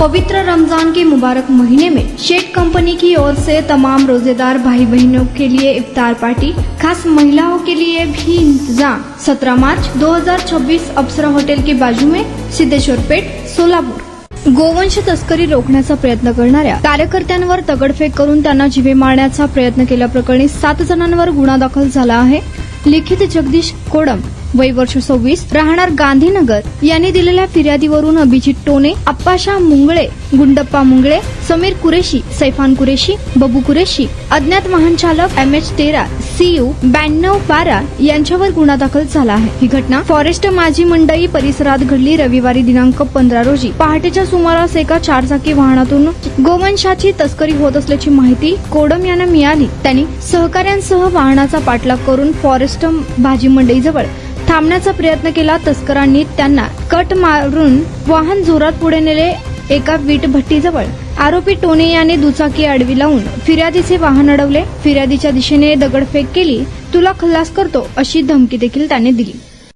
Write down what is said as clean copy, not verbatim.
पवित्र रमजान के मुबारक महीने में शेख कंपनी की ओर से तमाम रोजेदार भाई बहनों के लिए इफ्तार पार्टी, खास महिलाओं के लिए भी इंतजाम। 17 मार्च 2026 अप्सरा होटल के बाजू में, सिद्धेश्वर पेठ, सोलापूर। गोवंश तस्करी रोखण्याचा प्रयत्न करणाऱ्या कार्यकर्त्यांवर दगडफेक करून त्यांना जीवे मारण्याचा प्रयत्न केल्याप्रकरणी 7 जणांवर गुन्हा दाखल झाला आहे। लिखित जगदीश कोडम, वय वर्ष 26, राहणार गांधीनगर यांनी दिलेल्या फिर्यादीवरून अभिजित टोने, अप्पाशा मुंगळे, गुंडप्पा मुंगळे, समीर कुरेशी, सैफान कुरेशी, बबू कुरेशी, अज्ञात वाहन चालक MH13 CU 9212 यांच्यावर गुन्हा दाखल झाला आहे। ही घटना फॉरेस्ट माझी मंडई परिसरात घडली। रविवारी दिनांक 15 रोजी पहाटेच्या सुमारास एका 4 चाकी वाहनातून गोवंशाची तस्करी होत असल्याची माहिती कोडम यांना मिळाली। त्यांनी सहकाऱ्यांसह वाहनाचा पाठलाग करून फॉरेस्ट भाजी मंडईजवळ थांबण्याचा प्रयत्न केला। तस्करांनी त्यांना कट मारून वाहन जोरात पुढे नेले। एका वीट भट्टीजवळ आरोपी टोने याने दुचाकी आडवी लावून फिर्यादीचे वाहन अडवले। फिर्यादीच्या दिशेने दगडफेक केली। तुला खल्लास करतो अशी धमकी देखील त्याने दिली।